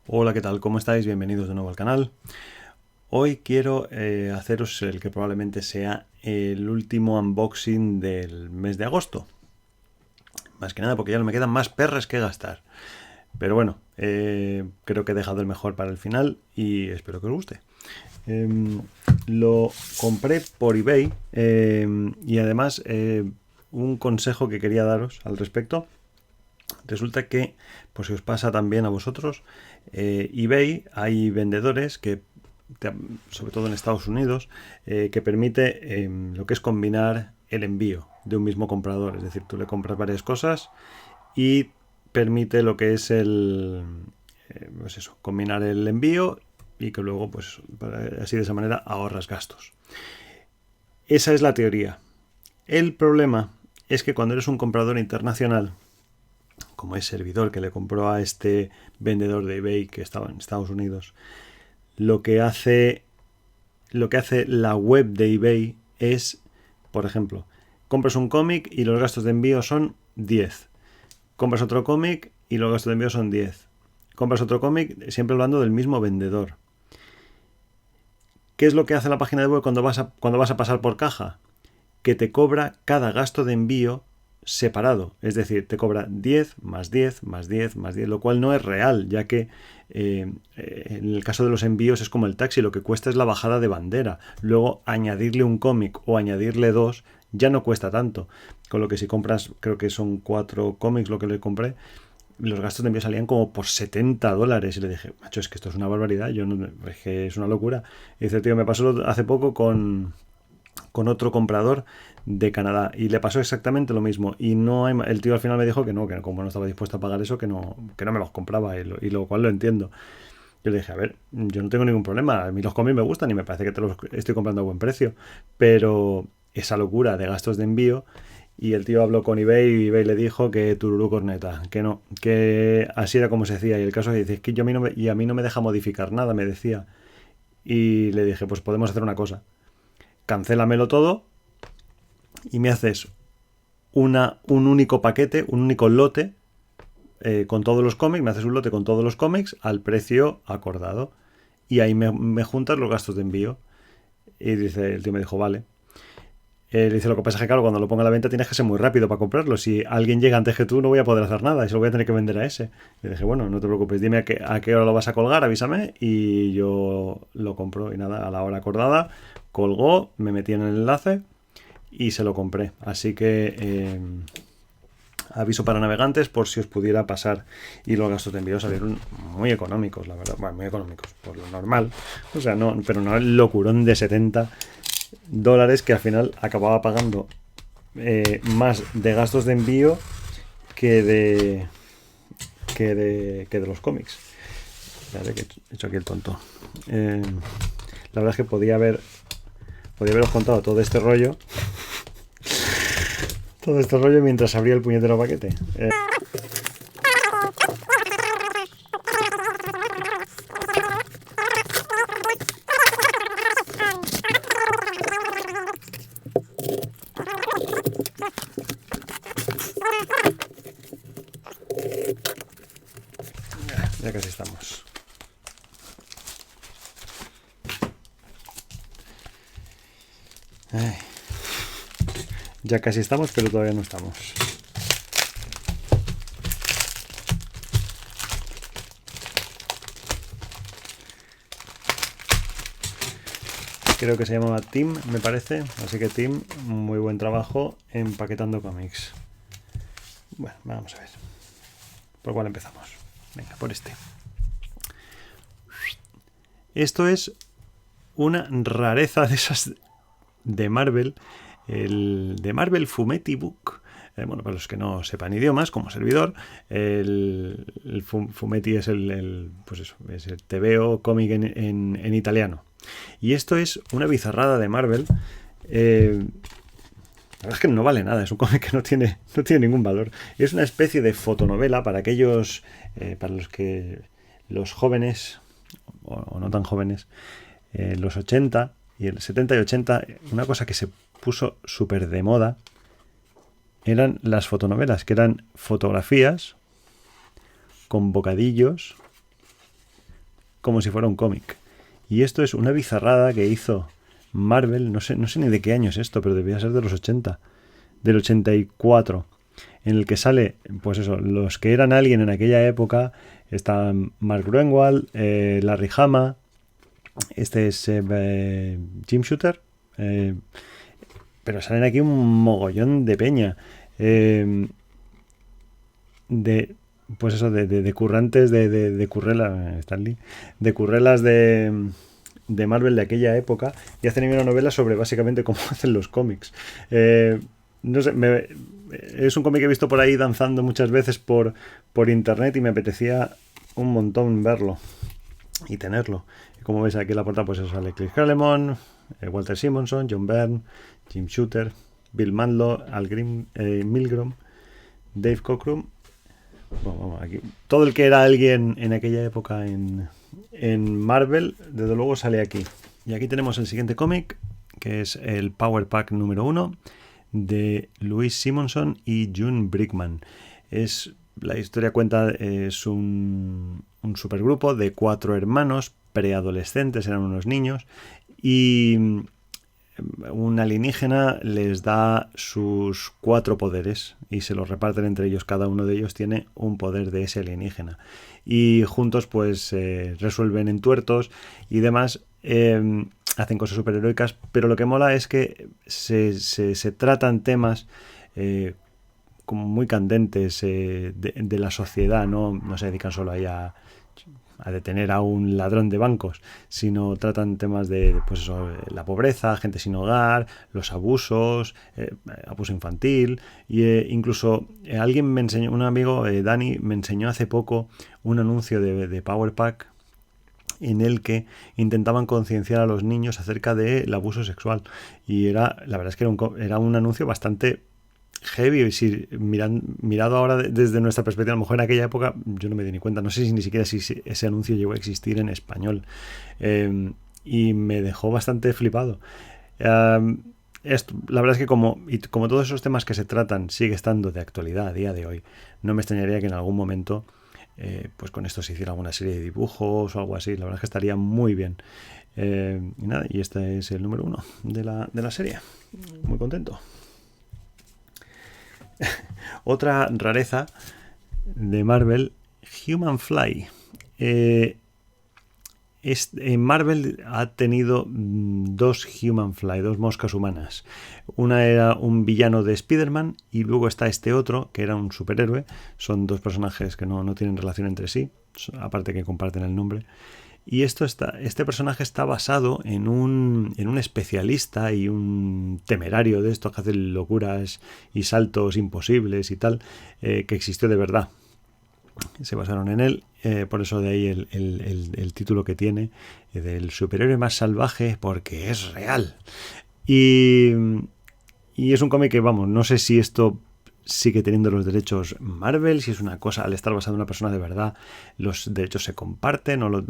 Hola, ¿qué tal? ¿Cómo estáis? Bienvenidos de nuevo al canal. Hoy quiero haceros el que probablemente sea el último unboxing del mes de agosto. Más que nada porque ya no me quedan más perras que gastar. Pero bueno, creo que he dejado el mejor para el final y espero que os guste. Lo compré por eBay y además un consejo que quería daros al respecto. Resulta que, pues si os pasa también a vosotros, eBay hay vendedores que, sobre todo en Estados Unidos, que permite lo que es combinar el envío de un mismo comprador. Es decir, tú le compras varias cosas y permite lo que es pues eso, combinar el envío y que luego, pues así de esa manera ahorras gastos. Esa es la teoría. El problema es que cuando eres un comprador internacional, como es servidor que le compró a este vendedor de eBay que estaba en Estados Unidos, lo que hace la web de eBay es, por ejemplo, compras un cómic y los gastos de envío son 10. Compras otro cómic y los gastos de envío son 10. Compras otro cómic, siempre hablando del mismo vendedor. ¿Qué es lo que hace la página de web cuando vas a pasar por caja? Que te cobra cada gasto de envío separado. Es decir, te cobra 10 más 10 más 10 más 10, lo cual no es real, ya que en el caso de los envíos es como el taxi, lo que cuesta es la bajada de bandera. Luego añadirle un cómic o añadirle dos ya no cuesta tanto. Con lo que si compras, creo que son 4 cómics lo que le compré, los gastos de envío salían como por $70. Y le dije, macho, es que esto es una barbaridad, es que es una locura. Y dice, tío, me pasó hace poco con otro comprador de Canadá y le pasó exactamente lo mismo y no hay, el tío al final me dijo que no, que como no estaba dispuesto a pagar eso, que no me los compraba y lo cual lo entiendo. Yo le dije, a ver, yo no tengo ningún problema, a mí los cómics me gustan y me parece que te los estoy comprando a buen precio, pero esa locura de gastos de envío. Y el tío habló con eBay y eBay le dijo que tururú corneta, que no, que así era como se hacía. Y el caso es que yo a mí no me deja modificar nada, me decía. Y le dije, pues podemos hacer una cosa, cancélamelo todo y me haces un único paquete, un único lote con todos los cómics, me haces un lote con todos los cómics al precio acordado. Y ahí me juntas los gastos de envío. Y dice, el tío me dijo, vale. Dice, lo que pasa es que claro, cuando lo ponga a la venta tienes que ser muy rápido para comprarlo. Si alguien llega antes que tú no voy a poder hacer nada, y se lo voy a tener que vender a ese. Y dije, bueno, no te preocupes, dime a qué hora lo vas a colgar, avísame y yo lo compro. Y nada, a la hora acordada, colgó, me metí en el enlace y se lo compré. Así que aviso para navegantes por si os pudiera pasar. Y los gastos de envío salieron muy económicos, la verdad. Bueno, muy económicos, por lo normal. O sea, no, pero no el locurón de $70 que al final acababa pagando más de gastos de envío que de los cómics. Ya sé que he hecho aquí el tonto. La verdad es que podía haberos contado todo este rollo mientras abría el puñetero paquete. Ya casi estamos. Ay. Ya casi estamos, pero todavía no estamos. Creo que se llamaba Tim, me parece. Así que Tim, muy buen trabajo empaquetando cómics. Bueno, vamos a ver. ¿Por cuál empezamos? Venga, por este. Esto es una rareza de esas de Marvel. El de Marvel Fumetti Book. Bueno, para los que no sepan idiomas, como servidor, el Fumetti es pues eso, es el TVO cómic en italiano. Y esto es una bizarrada de Marvel. La verdad es que no vale nada, es un cómic que no tiene ningún valor. Es una especie de fotonovela para aquellos, para los jóvenes, o no tan jóvenes, los 80 y el 70 y 80, una cosa que se puso súper de moda eran las fotonovelas, que eran fotografías con bocadillos como si fuera un cómic. Y esto es una bizarrada que hizo Marvel, no sé ni de qué año es esto, pero debía ser de los 80, del 84, en el que sale, pues eso, los que eran alguien en aquella época. Está Mark Gruenwald, Larry Hama, este es Jim Shooter, pero salen aquí un mogollón de peña. Pues eso, de currantes, de currelas, Stanley, de currelas de Marvel de aquella época, y hacen una novela sobre básicamente cómo hacen los cómics. No sé, es un cómic que he visto por ahí danzando muchas veces por internet y me apetecía un montón verlo y tenerlo. Y como veis aquí en la portada, pues eso sale Chris Claremont, Walter Simonson, John Byrne, Jim Shooter, Bill Mantlo, Al Milgrom, Dave Cockrum. Bueno, vamos, aquí. Todo el que era alguien en aquella época en Marvel, desde luego sale aquí. Y aquí tenemos el siguiente cómic, que es el Power Pack número 1 de Louise Simonson y June Brickman. La historia cuenta, es un supergrupo de 4 hermanos preadolescentes, eran unos niños, y un alienígena les da sus 4 poderes y se los reparten entre ellos. Cada uno de ellos tiene un poder de ese alienígena y juntos pues resuelven entuertos y demás, hacen cosas superheroicas, pero lo que mola es que se tratan temas como muy candentes de la sociedad. No se dedican solo ahí a detener a un ladrón de bancos, sino tratan temas de pues eso, la pobreza, gente sin hogar, los abusos, abuso infantil, y incluso alguien me enseñó, un amigo, Dani, me enseñó hace poco un anuncio de Power Pack en el que intentaban concienciar a los niños acerca del abuso sexual, y la verdad es que era un anuncio bastante heavy. Si mirado ahora desde nuestra perspectiva, a lo mejor en aquella época yo no me di ni cuenta, no sé si ni siquiera si ese anuncio llegó a existir en español, y me dejó bastante flipado. La verdad es que como todos esos temas que se tratan sigue estando de actualidad a día de hoy, no me extrañaría que en algún momento pues con esto se hiciera alguna serie de dibujos o algo así. La verdad es que estaría muy bien. Y nada, y este es el número 1 de la serie. Muy contento. Otra rareza de Marvel, Human Fly. Marvel ha tenido 2 Human Fly, 2 moscas humanas. Una era un villano de Spider-Man y luego está este otro, que era un superhéroe. Son 2 personajes que no tienen relación entre sí, aparte que comparten el nombre. Y este personaje está basado en un especialista y un temerario de estos que hacen locuras y saltos imposibles y tal, que existió de verdad. Se basaron en él, por eso de ahí el título que tiene, del superhéroe más salvaje, porque es real. Y es un cómic que, vamos, no sé si esto sigue teniendo los derechos Marvel, si es una cosa, al estar basado en una persona de verdad, los derechos se comparten, o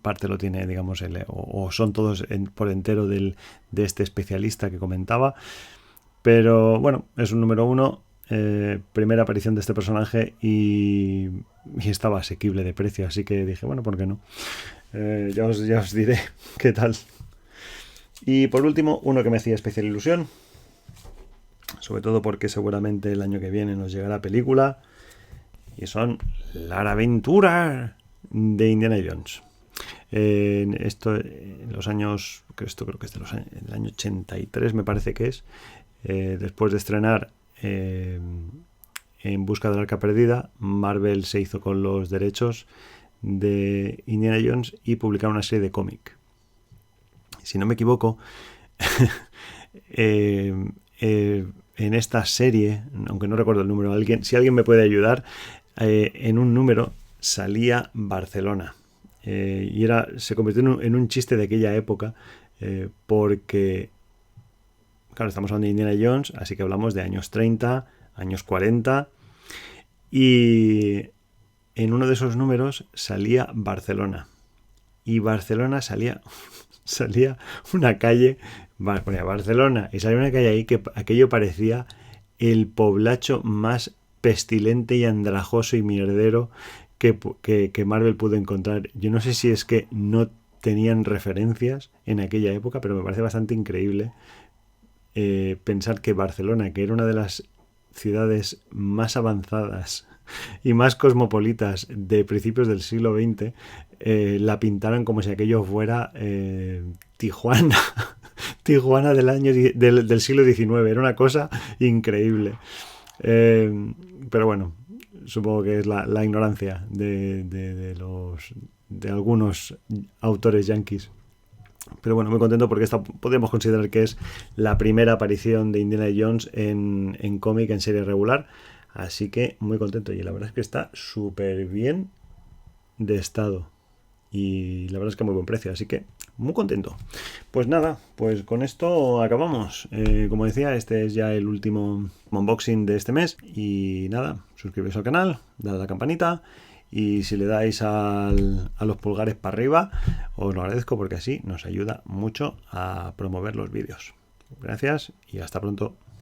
parte lo tiene, digamos, o son todos por entero de este especialista que comentaba. Pero bueno, es un número 1, primera aparición de este personaje, y estaba asequible de precio, así que dije, bueno, ¿por qué no? Ya os diré qué tal. Y por último, uno que me hacía especial ilusión, sobre todo porque seguramente el año que viene nos llegará película, y son Las aventuras de Indiana Jones. Esto en los años, esto creo que es del año 83, me parece que es, después de estrenar En busca del arca perdida, Marvel se hizo con los derechos de Indiana Jones y publicaron una serie de cómic. Si no me equivoco, en esta serie, aunque no recuerdo el número, si alguien me puede ayudar, en un número salía Barcelona, y se convirtió en un chiste de aquella época, porque claro, estamos hablando de Indiana Jones, así que hablamos de años 30, años 40, y en uno de esos números salía Barcelona, y Barcelona salía una calle, ponía Barcelona, y salía una calle ahí que aquello parecía el poblacho más pestilente y andrajoso y mierdero que Marvel pudo encontrar. Yo no sé si es que no tenían referencias en aquella época, pero me parece bastante increíble pensar que Barcelona, que era una de las ciudades más avanzadas y más cosmopolitas de principios del siglo XX, la pintaran como si aquello fuera Tijuana. Tijuana del siglo XIX. Era una cosa increíble. Pero bueno, supongo que es la ignorancia de algunos autores yanquis. Pero bueno, muy contento porque esta podemos considerar que es la primera aparición de Indiana Jones en cómic, en serie regular. Así que muy contento. Y la verdad es que está súper bien de estado. Y la verdad es que muy buen precio. Así que muy contento. Pues nada, pues con esto acabamos. Como decía, este es ya el último unboxing de este mes. Y nada, suscribiros al canal, dad a la campanita. Y si le dais a los pulgares para arriba, os lo agradezco porque así nos ayuda mucho a promover los vídeos. Gracias y hasta pronto.